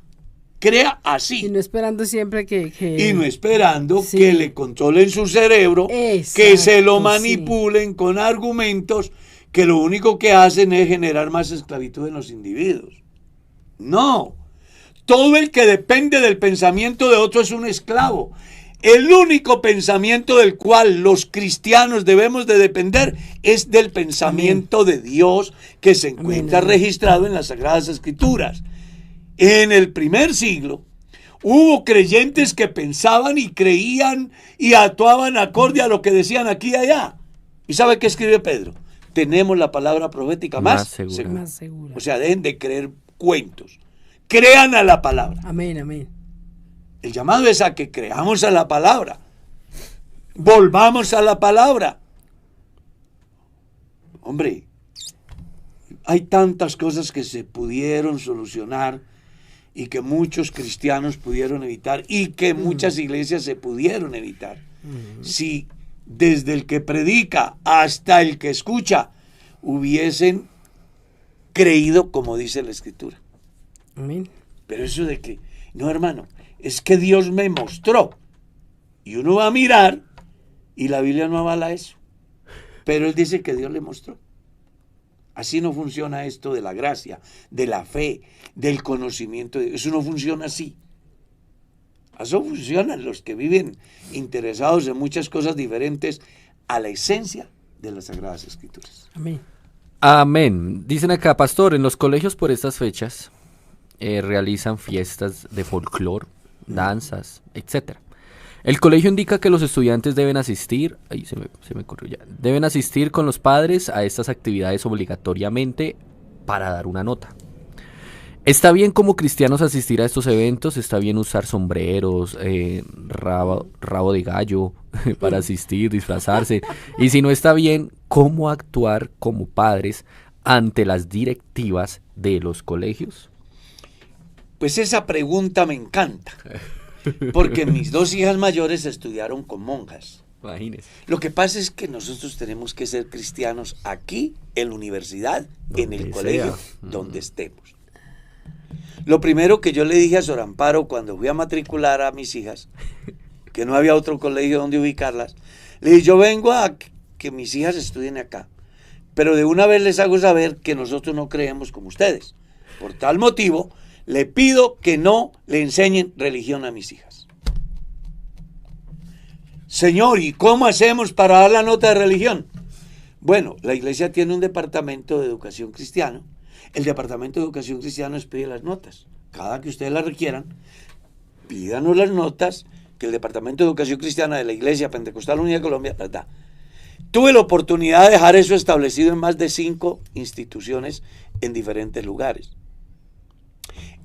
Crea así. Y no esperando siempre Y no esperando que le controlen su cerebro, que se lo manipulen con argumentos que lo único que hacen es generar más esclavitud en los individuos. No. Todo el que depende del pensamiento de otro es un esclavo. El único pensamiento del cual los cristianos debemos de depender es del pensamiento de Dios que se encuentra registrado en las Sagradas Escrituras. En el primer siglo, Hubo creyentes que pensaban y creían y actuaban acorde a lo que decían aquí y allá. ¿Y sabe qué escribe Pedro? Tenemos la palabra profética más segura. Más segura. O sea, dejen de creer cuentos. Crean a la palabra. Amén, amén. El llamado es a que creamos a la palabra. Volvamos a la palabra. Hombre, hay tantas cosas que se pudieron solucionar y que muchos cristianos pudieron evitar y que muchas iglesias se pudieron evitar. Si desde el que predica hasta el que escucha hubiesen creído como dice la Escritura. Amén. Pero eso de que, no hermano, es que Dios me mostró. Y uno va a mirar y la Biblia no avala eso. Pero él dice que Dios le mostró. Así no funciona esto de la gracia, de la fe, del conocimiento. Eso no funciona así. Eso funcionan los que viven interesados en muchas cosas diferentes a la esencia de las Sagradas Escrituras. Amén. Amén. Dicen acá, pastor, en los colegios por estas fechas realizan fiestas de folclore, danzas, etcétera. El colegio indica que los estudiantes deben asistir, se me corrió ya, deben asistir con los padres a estas actividades obligatoriamente para dar una nota. ¿Está bien como cristianos asistir a estos eventos? ¿Está bien usar sombreros, rabo de gallo para asistir, disfrazarse? Y si no está bien, ¿cómo actuar como padres ante las directivas de los colegios? Pues esa pregunta me encanta. Porque mis dos hijas mayores estudiaron con monjas. Imagínese. Lo que pasa es que nosotros tenemos que ser cristianos aquí, en la universidad, en el colegio, donde estemos. Lo primero que yo le dije a Sor Amparo cuando fui a matricular a mis hijas, que no había otro colegio donde ubicarlas, le dije, yo vengo a que mis hijas estudien acá, pero de una vez les hago saber que nosotros no creemos como ustedes. Por tal motivo, le pido que no le enseñen religión a mis hijas. Señor, ¿y cómo hacemos para dar la nota de religión? Bueno, la iglesia tiene un departamento de educación cristiana. El departamento de educación cristiana les pide las notas. Cada que ustedes las requieran, pídanos las notas que el departamento de educación cristiana de la Iglesia Pentecostal Unida de Colombia las da. Tuve la oportunidad de dejar eso establecido en más de 5 instituciones en diferentes lugares.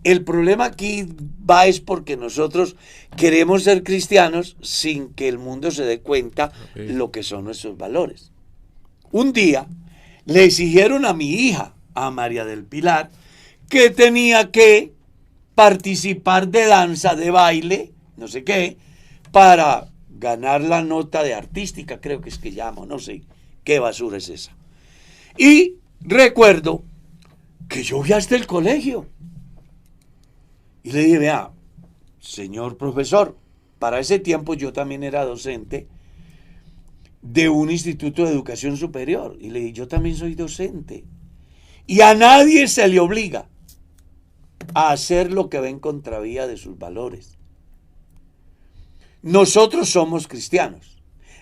El problema aquí va es porque nosotros queremos ser cristianos sin que el mundo se dé cuenta lo que son nuestros valores. Un día le exigieron a mi hija, a María del Pilar, que tenía que participar de danza, de baile, no sé qué, para ganar la nota de artística, creo que es que llamo, no sé qué basura es esa. Y recuerdo que yo fui hasta el colegio. Y le dije, vea, señor profesor, para ese tiempo yo también era docente de un instituto de educación superior. Y le dije, yo también soy docente. Y a nadie se le obliga a hacer lo que va en contravía de sus valores. Nosotros somos cristianos.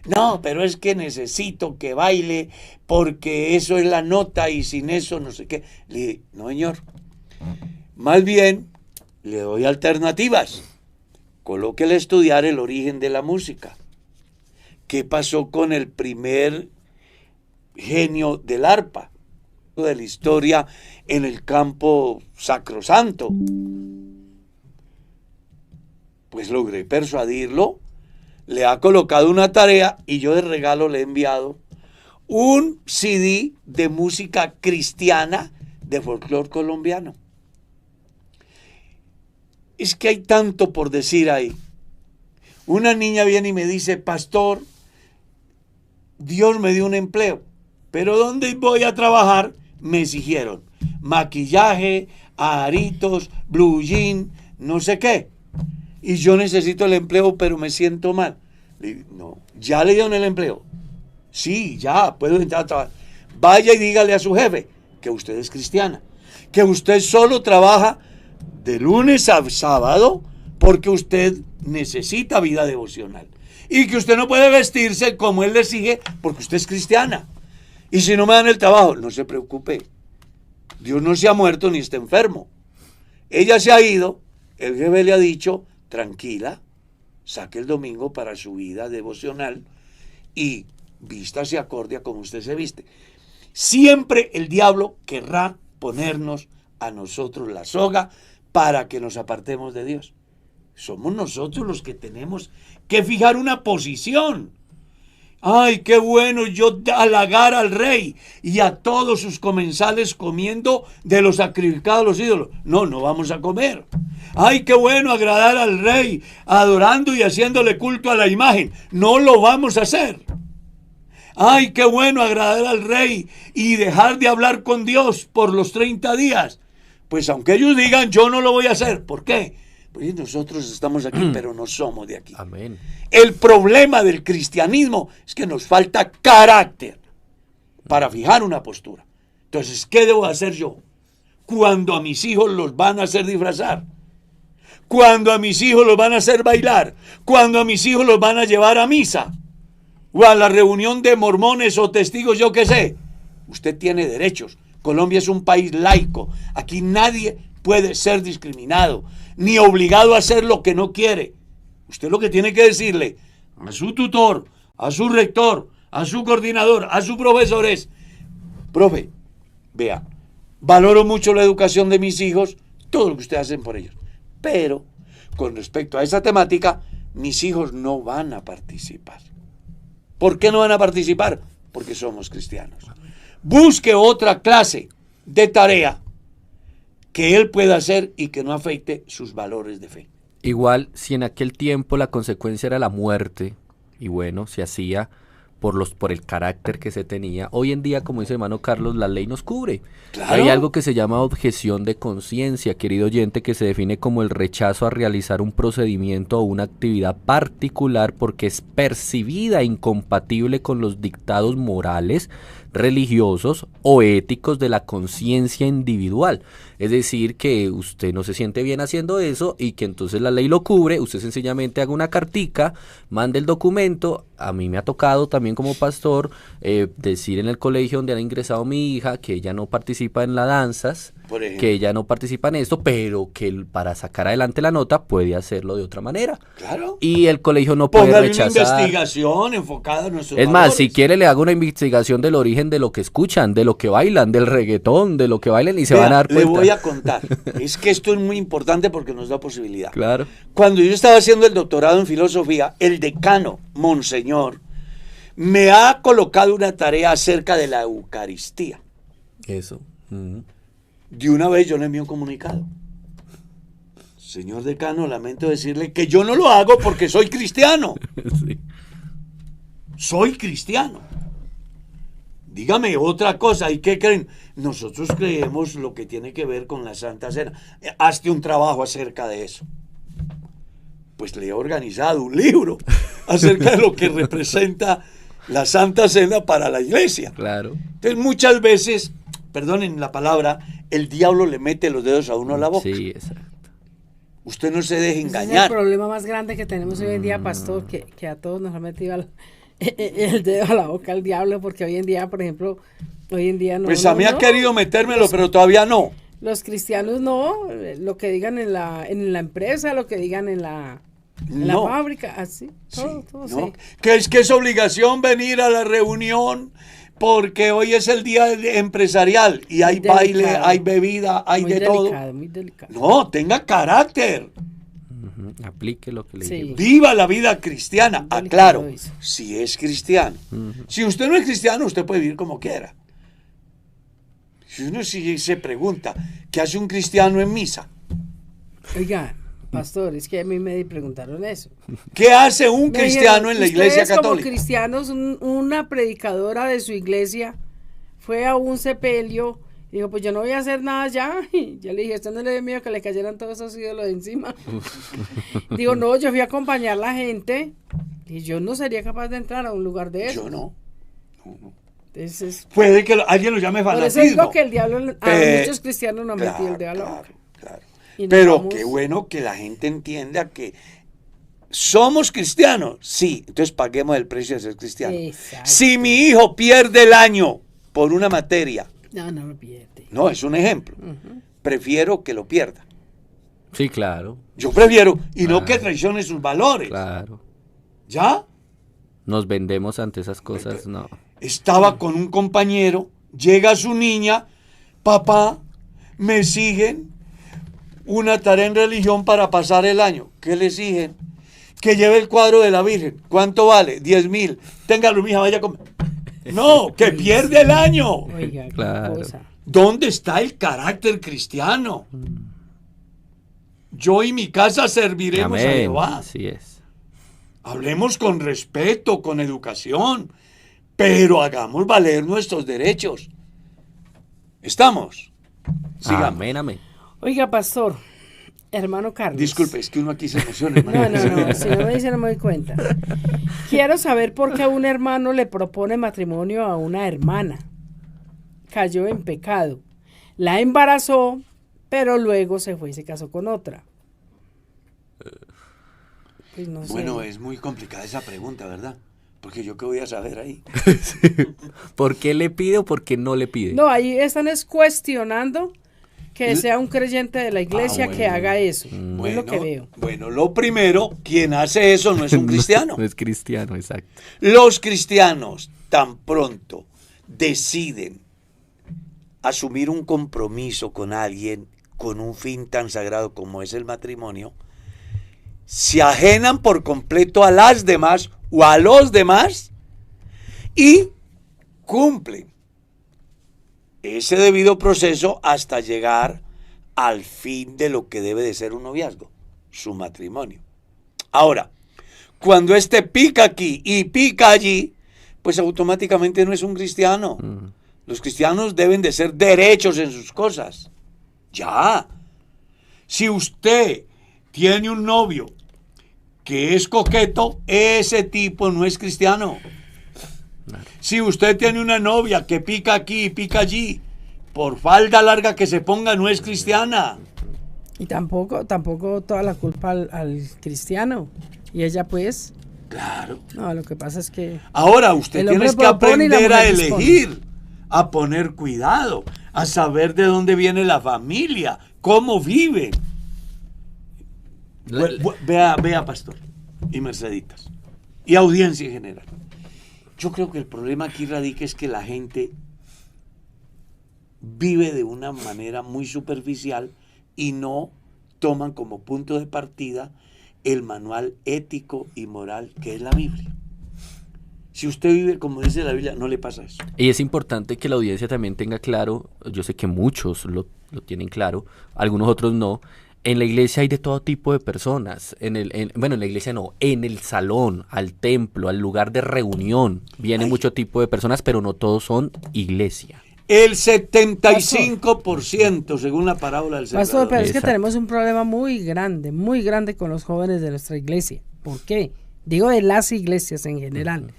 No, pero es que necesito que baile porque eso es la nota y sin eso no sé qué. Le dije, no señor, más bien le doy alternativas. Colóquele a estudiar el origen de la música. ¿Qué pasó con el primer genio del arpa? De la historia en el campo sacrosanto. Pues logré persuadirlo, le ha colocado una tarea y yo de regalo le he enviado un CD de música cristiana de folclore colombiano. Es que hay tanto por decir ahí. Una niña viene y me dice, pastor, Dios me dio un empleo, pero ¿dónde voy a trabajar? Me exigieron maquillaje, aritos, blue jean, no sé qué. Y yo necesito el empleo, pero me siento mal. Le digo, no, ¿ya le dieron el empleo? Sí, ya, puedo entrar a trabajar. Vaya y dígale a su jefe que usted es cristiana, que usted solo trabaja de lunes a sábado porque usted necesita vida devocional. Y que usted no puede vestirse como él le exige porque usted es cristiana. Y si no me dan el trabajo, no se preocupe. Dios no se ha muerto ni está enfermo. Ella se ha ido, el jefe le ha dicho, tranquila, saque el domingo para su vida devocional y vístase acorde a como usted se viste. Siempre el diablo querrá ponernos a nosotros la soga para que nos apartemos de Dios. Somos nosotros los que tenemos que fijar una posición. Ay, qué bueno yo halagar al rey y a todos sus comensales comiendo de los sacrificados a los ídolos. No, no vamos a comer. Ay, qué bueno agradar al rey, adorando y haciéndole culto a la imagen. No lo vamos a hacer. Ay, qué bueno agradar al rey y dejar de hablar con Dios por los 30 días. Pues aunque ellos digan, yo no lo voy a hacer. ¿Por qué? Pues nosotros estamos aquí, pero no somos de aquí. Amén. El problema del cristianismo es que nos falta carácter para fijar una postura. Entonces, ¿qué debo hacer yo? Cuando a mis hijos los van a hacer disfrazar, cuando a mis hijos los van a hacer bailar, cuando a mis hijos los van a llevar a misa, o a la reunión de mormones o testigos, yo qué sé. Usted tiene derechos. Colombia es un país laico. Aquí nadie puede ser discriminado, ni obligado a hacer lo que no quiere. Usted lo que tiene que decirle a su tutor, a su rector, a su coordinador, a sus profesores: profe, vea, valoro mucho la educación de mis hijos, todo lo que ustedes hacen por ellos. Pero, con respecto a esa temática, mis hijos no van a participar. ¿Por qué no van a participar? Porque somos cristianos. Busque otra clase de tarea que él pueda hacer y que no afecte sus valores de fe. Igual, si en aquel tiempo la consecuencia era la muerte, y bueno, se hacía por el carácter que se tenía, hoy en día, como dice hermano Carlos, la ley nos cubre. Claro. Hay algo que se llama objeción de conciencia, querido oyente, que se define como el rechazo a realizar un procedimiento o una actividad particular porque es percibida incompatible con los dictados morales, religiosos o éticos de la conciencia individual. Es decir, que usted no se siente bien haciendo eso y que entonces la ley lo cubre. Usted sencillamente haga una cartica, mande el documento. A mí me ha tocado también como pastor decir en el colegio donde ha ingresado mi hija que ella no participa en las danzas, que ella no participa en esto, pero que para sacar adelante la nota puede hacerlo de otra manera. Claro. Y el colegio no puede Póngale rechazar. una investigación enfocada en nuestros Es más, valores. si quiere le hago una investigación del origen de lo que escuchan, de lo que bailan, del reggaetón, de lo que bailan y se Vea, van a dar cuenta. le voy a contar. Es que esto es muy importante porque nos da posibilidad. Claro. Cuando yo estaba haciendo el doctorado en filosofía, el decano, Monseñor, me ha colocado una tarea acerca de la Eucaristía. Eso. De una vez yo le envié un comunicado. Señor decano, lamento decirle que yo no lo hago porque soy cristiano. Sí. Soy cristiano. Dígame otra cosa, ¿y qué creen? Nosotros creemos lo que tiene que ver con la Santa Cena. Hazte un trabajo acerca de eso. Pues le he organizado un libro acerca de lo que representa la Santa Cena para la iglesia. Claro. Entonces muchas veces, perdonen la palabra, el diablo le mete los dedos a uno a la boca. Sí, exacto. Usted no se deje Ese es engañar. el problema más grande que tenemos hoy en día, pastor, que a todos nos ha metido el dedo a la boca el diablo, porque hoy en día, por ejemplo, no. Pues a mí ha querido metérmelo, pero todavía no. Los cristianos no, lo que digan en la empresa, lo que digan en la No. fábrica, así, todo, Sí, todo, ¿no? sí. Que es obligación venir a la reunión porque hoy es el día empresarial y hay Muy baile, delicado. hay bebida, hay Muy de delicado, todo. muy delicado. No, tenga carácter. Aplique lo que le Sí. digo. Viva la vida cristiana. Muy delicado Aclaro, eso. si es cristiano. Si usted no es cristiano, usted puede vivir como quiera. Si uno se pregunta, ¿qué hace un cristiano en misa? Oiga, pastor, es que a mí me preguntaron eso. ¿Qué hace un Me cristiano dijeron, en la iglesia ustedes como católica? cristianos, una predicadora de su iglesia fue a un sepelio y dijo, pues yo no voy a hacer nada ya. Y yo le dije, ¿usted no le dio miedo que le cayeran todos esos ídolos de encima? Digo, no, yo fui a acompañar a la gente y yo no sería capaz de entrar a un lugar de eso. Yo no. Entonces, Puede que alguien lo llame por eso fanatismo. digo que el diablo, a muchos cristianos nos metió el dedo a la boca. Claro. Y nos Pero vamos- qué bueno que la gente entienda que somos cristianos. Sí, entonces paguemos el precio de ser cristiano. Exacto. Si mi hijo pierde el año por una materia, No lo pierde. no, es un ejemplo. Ujú. Prefiero que lo pierda Sí, claro, Yo prefiero, y no Claro. que traicione sus valores. claro. ¿Ya? Nos vendemos ante esas cosas, no. Estaba con un compañero, llega su niña, papá, me exigen una tarea en religión para pasar el año. ¿Qué le exigen? Que lleve el cuadro de la Virgen. ¿Cuánto vale? 10.000. Téngalo, mija, vaya a comer. No, que pierde el año. Oiga, qué Claro. cosa. ¿Dónde está el carácter cristiano? Yo y mi casa serviremos a Amén. Jehová. Así es. Hablemos con respeto, con educación, pero hagamos valer nuestros derechos. ¿Estamos? Sigamos. Amén, amén. Oiga, pastor, hermano Carlos. Disculpe, es que uno aquí se emociona, No, hermano. no, si no me dice no me doy cuenta. Quiero saber por qué un hermano le propone matrimonio a una hermana. Cayó en pecado. La embarazó, pero luego se fue y se casó con otra. Pues no sé. Bueno, es muy complicada esa pregunta, ¿verdad? Porque yo qué voy a saber ahí. ¿Por qué le pide o por qué no le pide? No, ahí están es cuestionando que sea un creyente de la iglesia bueno. que haga eso. Mm. Es lo que veo. Bueno, lo primero, quien hace eso no es un cristiano. No es cristiano, exacto. Los cristianos tan pronto deciden asumir un compromiso con alguien con un fin tan sagrado como es el matrimonio, se ajenan por completo a las demás o a los demás y cumplen ese debido proceso hasta llegar al fin de lo que debe de ser un noviazgo, su matrimonio. Ahora, cuando este pica aquí y pica allí, pues automáticamente no es un cristiano. Los cristianos deben de ser derechos en sus cosas. Ya. Si usted tiene un novio que es coqueto, ese tipo no es cristiano. Si usted tiene una novia que pica aquí y pica allí, por falda larga que se ponga, no es cristiana. Y tampoco toda la culpa al cristiano. Y ella pues, Claro. no, lo que pasa es que Ahora usted El tiene hombre que propone y la aprender a mujer dispone. elegir, a poner cuidado, a saber de dónde viene la familia, cómo vive. Vea, pastor, y Merceditas, y audiencia en general. Yo creo que el problema aquí radica es que la gente vive de una manera muy superficial y no toman como punto de partida el manual ético y moral que es la Biblia. Si usted vive como dice la Biblia, no le pasa eso. Y es importante que la audiencia también tenga claro, yo sé que muchos lo tienen claro, algunos otros no. En la iglesia hay de todo tipo de personas. Bueno, en la iglesia no, en el salón, al templo, al lugar de reunión, viene mucho tipo de personas, pero no todos son iglesia. El 75%, según la parábola del pastor, sembrador. pero es que Exacto. tenemos un problema muy grande con los jóvenes de nuestra iglesia. ¿Por qué? Digo de las iglesias en general.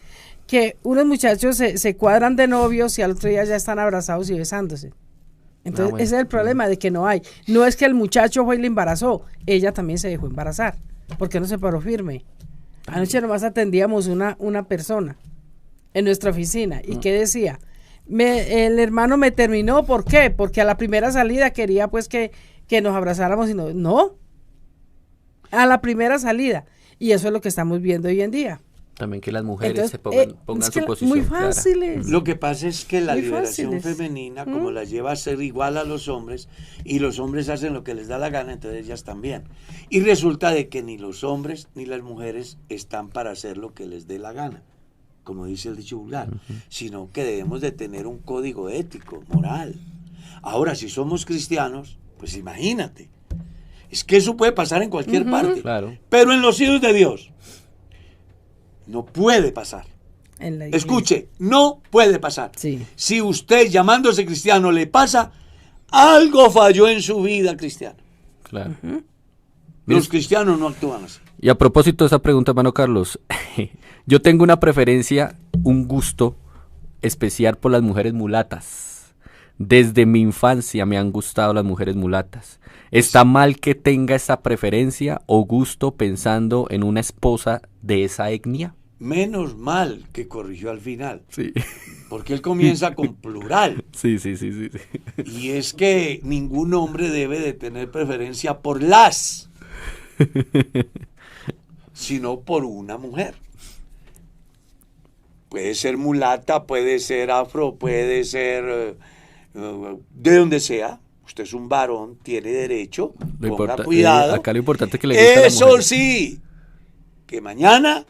Que unos muchachos se cuadran de novios y al otro día ya están abrazados y besándose. Entonces, bueno. ese es el problema de que no hay. No es que el muchacho fue y le embarazó, ella también se dejó embarazar. ¿Por qué no se paró firme? Anoche nomás atendíamos una persona en nuestra oficina. ¿Y qué decía? El hermano me terminó, ¿por qué? Porque a la primera salida quería pues que nos abrazáramos y no. A la primera salida. Y eso es lo que estamos viendo hoy en día. También que las mujeres Entonces, se pongan es su que posición muy clara. fáciles. Lo que pasa es que la Muy liberación fáciles. femenina, como la lleva a ser igual a los hombres, y los hombres hacen lo que les da la gana, entonces ellas también. Y resulta de que ni los hombres ni las mujeres están para hacer lo que les dé la gana, como dice el dicho vulgar, sino que debemos de tener un código ético, moral. Ahora, si somos cristianos, pues imagínate, es que eso puede pasar en cualquier parte, Claro. pero en los hijos de Dios no puede pasar. En la iglesia. Escuche, no puede pasar. Sí. Si usted llamándose cristiano le pasa, algo falló en su vida cristiana. Claro. Los cristianos no actúan así. Y a propósito de esa pregunta, hermano Carlos, yo tengo una preferencia, un gusto especial por las mujeres mulatas. Desde mi infancia me han gustado las mujeres mulatas. ¿Está mal que tenga esa preferencia o gusto pensando en una esposa de esa etnia? Menos mal que corrigió al final, Sí. porque él comienza con plural. Sí. Y es que ningún hombre debe de tener preferencia por las, sino por una mujer. Puede ser mulata, puede ser afro, puede ser de donde sea. Usted es un varón, tiene derecho, ponga cuidado. Acá lo importante es que le guste a la Eso mujer. sí, que mañana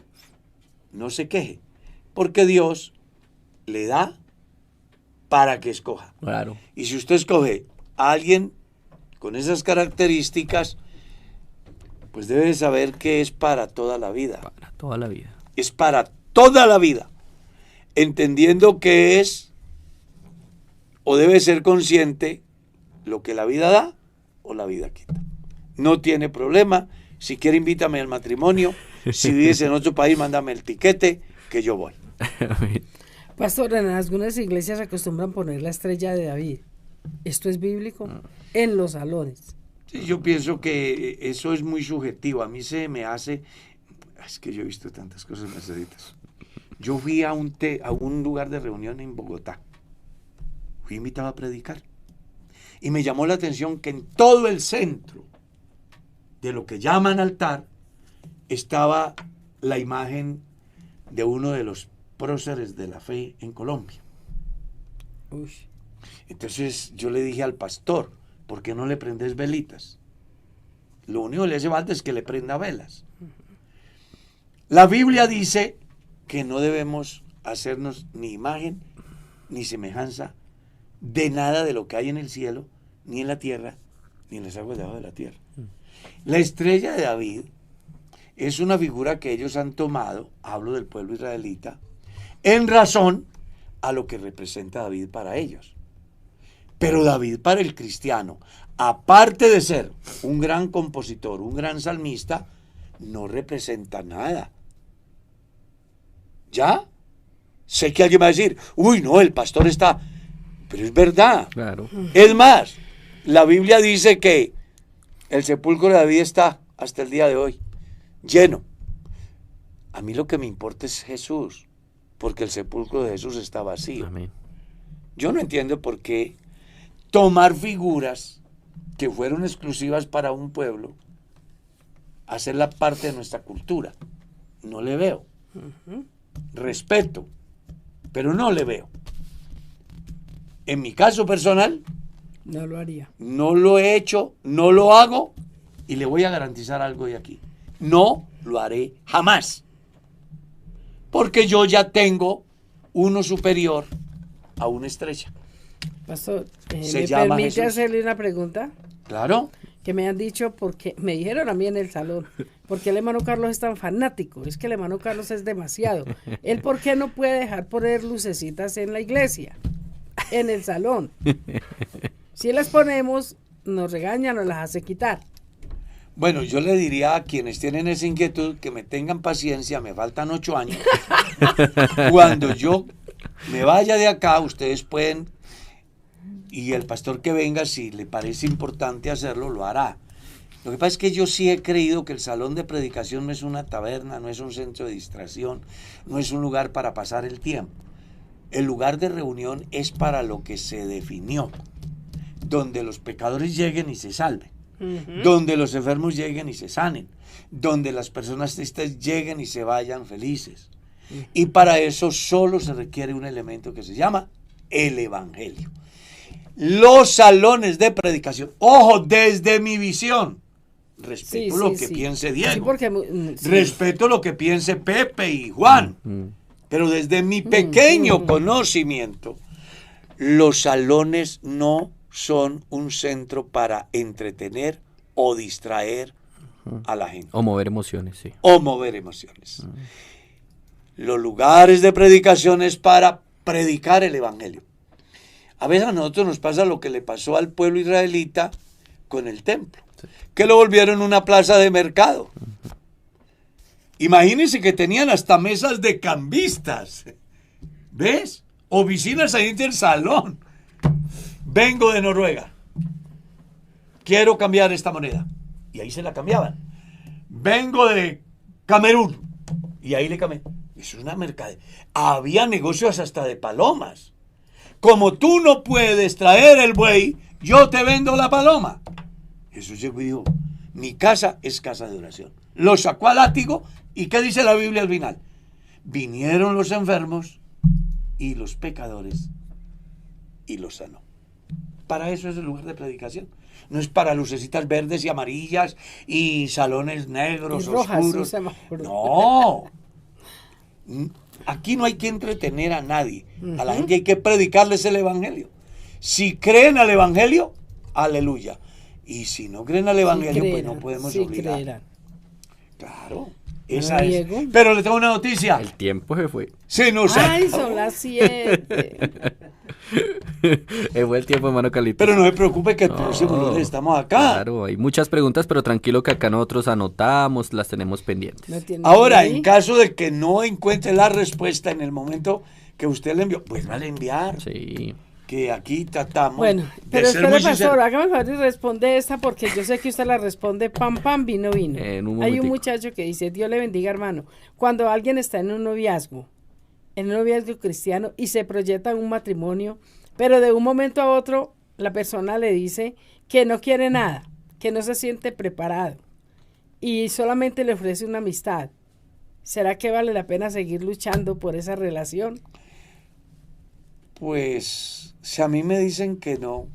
no se queje, porque Dios le da para que escoja. Claro. Y si usted escoge a alguien con esas características, pues debe saber que es para toda la vida. Para toda la vida. Es para toda la vida. Entendiendo que es o debe ser consciente lo que la vida da o la vida quita. No tiene problema. Si quiere, invítame al matrimonio. Si vives en otro país, mándame el tiquete que yo voy. Pastor, en algunas iglesias acostumbran poner la estrella de David. ¿Esto es bíblico? En los salones. Sí, yo pienso que eso es muy subjetivo. A mí se me hace... Es que yo he visto tantas cosas, Merceditas. Yo fui a un lugar de reunión en Bogotá. Fui invitado a predicar. Y me llamó la atención que en todo el centro de lo que llaman altar estaba la imagen de uno de los próceres de la fe en Colombia. Uy. Entonces yo le dije al pastor, ¿por qué no le prendes velitas? Lo único que le hace falta es que le prenda velas. La Biblia dice que no debemos hacernos ni imagen ni semejanza de nada de lo que hay en el cielo, ni en la tierra, ni en las aguas debajo de la tierra. La estrella de David es una figura que ellos han tomado, hablo del pueblo israelita, en razón a lo que representa David para ellos. Pero David para el cristiano, aparte de ser un gran compositor, un gran salmista, no representa nada. ¿Ya? Sé que alguien va a decir, uy, no, el pastor está... Pero es verdad. Claro. Es más, la Biblia dice que el sepulcro de David está hasta el día de hoy lleno. A mí lo que me importa es Jesús, porque el sepulcro de Jesús está vacío. Amén. Yo no entiendo por qué tomar figuras que fueron exclusivas para un pueblo, hacerla parte de nuestra cultura. No le veo. Respeto, pero no le veo. En mi caso personal, No lo haría. no lo he hecho, no lo hago, y le voy a garantizar algo de aquí. No lo haré jamás. Porque yo ya tengo uno superior a una estrella. Pastor, Se ¿me llama permite Jesús. hacerle una pregunta? Claro. Que me han dicho, porque me dijeron a mí en el salón, ¿por qué el hermano Carlos es tan fanático? Es que el hermano Carlos es demasiado. ¿Él por qué no puede dejar poner lucecitas en la iglesia? En el salón. Si las ponemos, nos regañan o las hace quitar. Bueno, yo le diría a quienes tienen esa inquietud que me tengan paciencia, me faltan 8 años. Cuando yo me vaya de acá, ustedes pueden, y el pastor que venga, si le parece importante hacerlo, lo hará. Lo que pasa es que yo sí he creído que el salón de predicación no es una taberna, no es un centro de distracción, no es un lugar para pasar el tiempo. El lugar de reunión es para lo que se definió, donde los pecadores lleguen y se salven, donde los enfermos lleguen y se sanen, donde las personas tristes lleguen y se vayan felices. Y para eso solo se requiere un elemento que se llama el Evangelio. Los salones de predicación, ojo, desde mi visión, respeto lo que piense Diego, Sí, porque, respeto lo que piense Pepe y Juan, pero desde mi pequeño conocimiento, los salones no son un centro para entretener o distraer a la gente. O mover emociones, sí. O mover emociones. Los lugares de predicación es para predicar el Evangelio. A veces a nosotros nos pasa lo que le pasó al pueblo israelita con el templo, que lo volvieron una plaza de mercado. Imagínense que tenían hasta mesas de cambistas. ¿Ves? Oficinas ahí en el salón. Vengo de Noruega. Quiero cambiar esta moneda. Y ahí se la cambiaban. Vengo de Camerún. Y ahí le cambié. Eso es una mercadería. Había negocios hasta de palomas. Como tú no puedes traer el buey, yo te vendo la paloma. Jesús llegó y dijo, mi casa es casa de oración. Lo sacó al látigo, ¿y qué dice la Biblia al final? Vinieron los enfermos y los pecadores y los sanó. Para eso es el lugar de predicación. No es para lucecitas verdes y amarillas y salones negros, y rojas, oscuros. No. Aquí no hay que entretener a nadie. A la gente hay que predicarles el evangelio. Si creen al evangelio, aleluya. Y si no creen al evangelio, pues no podemos obligar. Creerán. Claro, esa es. Diego. Pero le tengo una noticia. El tiempo se fue. Se nos Ay, acabó. son las 7. Fue el tiempo, hermano Carlitos. Pero no se preocupe que el próximo lunes estamos acá. Claro, hay muchas preguntas, pero tranquilo que acá nosotros anotamos, las tenemos pendientes. ¿No tiene Ahora, ahí? en caso de que no encuentre la respuesta en el momento que usted le envió, pues vale enviar. Sí. Que aquí tratamos Bueno, de pero ser espere, muy pastor, sinceros. hágame el favor y responde esta porque yo sé que usted la responde pam, pam, vino, vino. En un Hay momentico. un muchacho que dice, Dios le bendiga, hermano. Cuando alguien está en un noviazgo cristiano y se proyecta un matrimonio, pero de un momento a otro la persona le dice que no quiere nada, que no se siente preparado y solamente le ofrece una amistad. ¿Será que vale la pena seguir luchando por esa relación? Pues, si a mí me dicen que no,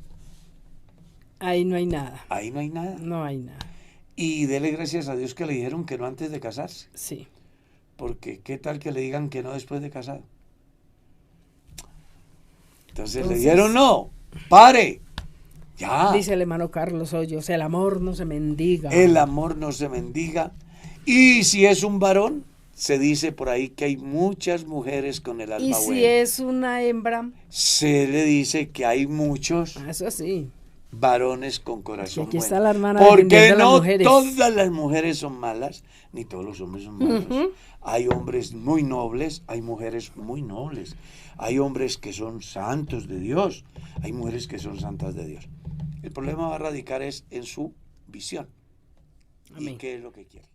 Ahí no hay nada. ahí no hay nada. No hay nada. Y dele gracias a Dios que le dijeron que no antes de casarse. Sí. Porque qué tal que le digan que no después de casado. Entonces le Entonces- dijeron no, pare. Ya. Dice el hermano Carlos Hoyos, el amor no se mendiga. El amor no se mendiga. Y si es un varón, se dice por ahí que hay muchas mujeres con el alma Y si buena. es una hembra, Se le dice que hay muchos eso sí. varones con corazón Aquí bueno. está la hermana Porque defendiendo a las no mujeres. todas las mujeres son malas, ni todos los hombres son malos. Hay hombres muy nobles, hay mujeres muy nobles. Hay hombres que son santos de Dios, hay mujeres que son santas de Dios. El problema va a radicar es en su visión. Amén. ¿Y qué es lo que quiere?